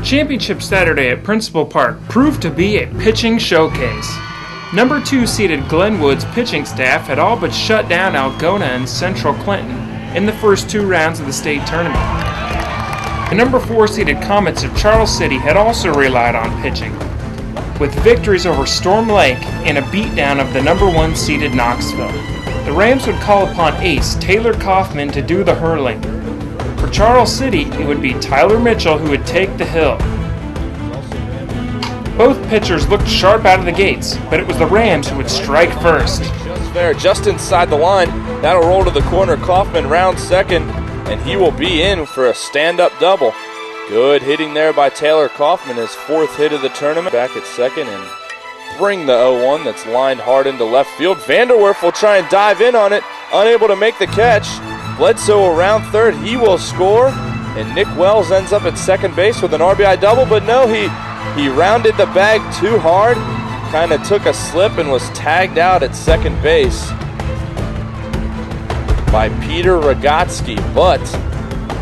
Championship Saturday at Principal Park proved to be a pitching showcase. Number 2 seeded Glenwood's pitching staff had all but shut down Algona and Central Clinton in the first 2 rounds of the state tournament. The number 4 seeded Comets of Charles City had also relied on pitching, with victories over Storm Lake and a beatdown of the number 1 seeded Knoxville. The Rams would call upon ace Taylor Kaufman to do the hurling. For Charles City, it would be Tyler Mitchell who would take the hill. Both pitchers looked sharp out of the gates, but it was the Rams who would strike first. Just fair, just inside the line. That'll roll to the corner. Kaufman round second, and he will be in for a stand-up double. Good hitting there by Taylor Kaufman, his 4th hit of the tournament. Back at second and bring the 0-1 that's lined hard into left field. Vanderwerf will try and dive in on it, unable to make the catch. Bledsoe around third, he will score, and Nick Wells ends up at second base with an RBI double, but no, he rounded the bag too hard, kind of took a slip and was tagged out at second base by Peter Rogotsky, but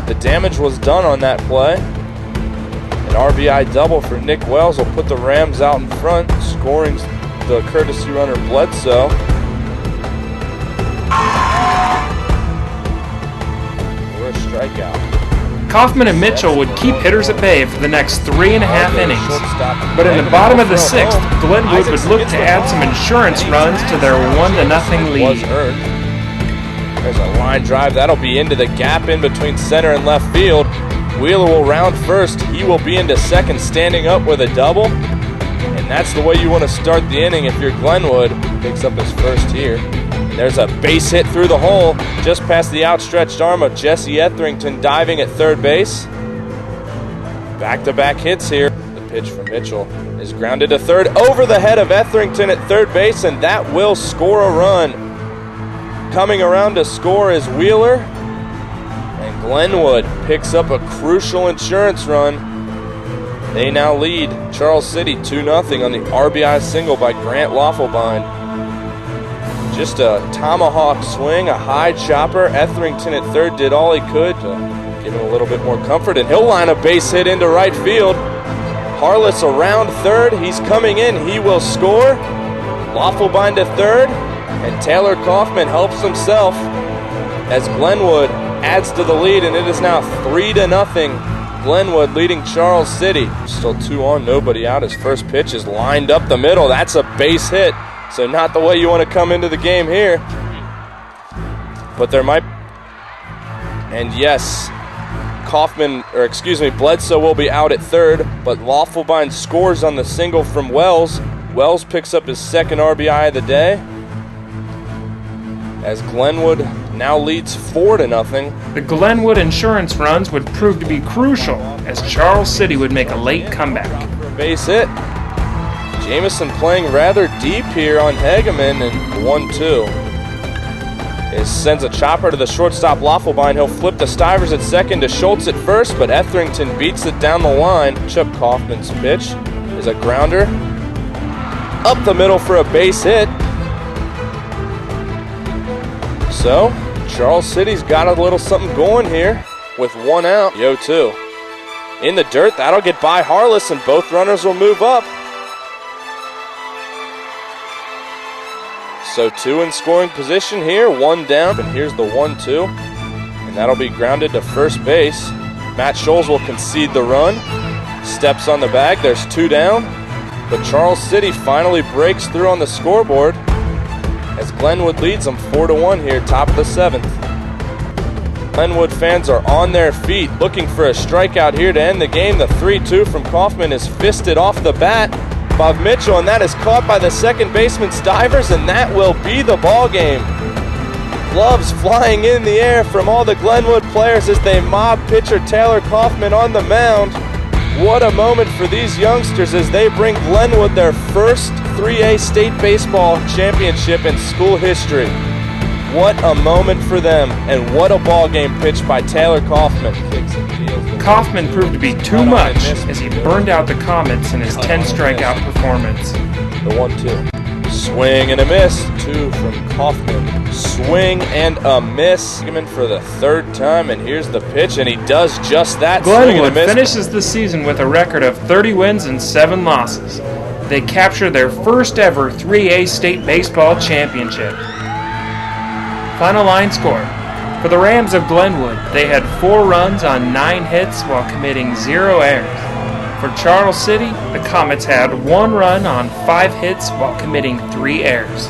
the damage was done on that play. An RBI double for Nick Wells will put the Rams out in front, scoring the courtesy runner Bledsoe. For a strikeout. Kaufman and Mitchell would keep hitters at bay for the next 3.5 innings. But in the bottom of the 6th, Glenwood would look to add some insurance runs to their 1-0 lead. There's a line drive. That'll be into the gap in between center and left field. Wheeler will round first. He will be into second, standing up with a double. And that's the way you want to start the inning if you're Glenwood. Picks up his first here. There's a base hit through the hole, just past the outstretched arm of Jesse Etherington, diving at third base. Back-to-back hits here. The pitch from Mitchell is grounded to third, over the head of Etherington at third base, and that will score a run. Coming around to score is Wheeler, and Glenwood picks up a crucial insurance run. They now lead Charles City 2-0 on the RBI single by Grant Wafflebind. Just a tomahawk swing, a high chopper. Etherington at third did all he could to give him a little bit more comfort, and he'll line a base hit into right field. Harless around third, he's coming in, he will score. Wafflebind to third, and Taylor Kaufman helps himself as Glenwood adds to the lead, and it is now 3-0. Glenwood leading Charles City. Still 2 on, nobody out. His first pitch is lined up the middle. That's a base hit. So not the way you want to come into the game here. But there might... And yes, Bledsoe will be out at third, but Wafflebind scores on the single from Wells. Wells picks up his second RBI of the day, as Glenwood now leads 4-0. The Glenwood insurance runs would prove to be crucial, as Charles City would make a late comeback. Base hit. Jamison playing rather deep here on Hageman, and 1-2. It sends a chopper to the shortstop Wafflebind. He'll flip to Stivers at second, to Schultz at first, but Etherington beats it down the line. Chuck Kaufman's pitch is a grounder up the middle for a base hit. So, Charles City's got a little something going here with 1 out. The 0-2. In the dirt, that'll get by Harless, and both runners will move up. So 2 in scoring position here, 1 down, and here's the 1-2. And that'll be grounded to first base. Matt Scholes will concede the run. Steps on the bag, there's 2 down. But Charles City finally breaks through on the scoreboard as Glenwood leads them 4-1 here, top of the 7th. Glenwood fans are on their feet, looking for a strikeout here to end the game. The 3-2 from Kaufman is fisted off the bat by Mitchell, and that is caught by the second baseman Stivers, and that will be the ball game. Gloves flying in the air from all the Glenwood players as they mob pitcher Taylor Kaufman on the mound. What a moment for these youngsters as they bring Glenwood their first 3A state baseball championship in school history. What a moment for them, and what a ball game pitched by Taylor Kaufman. Kaufman proved to be too much as he burned out the Comets in his 10 strikeout performance. The 1-2. Swing and a miss. 2 from Kaufman. Swing and a miss. For the third time, and here's the pitch, and he does just that. Glenwood finishes the season with a record of 30 wins and 7 losses. They capture their first ever 3A state baseball championship. Final line score. For the Rams of Glenwood, they had 4 runs on 9 hits while committing 0 errors. For Charles City, the Comets had 1 run on 5 hits while committing 3 errors.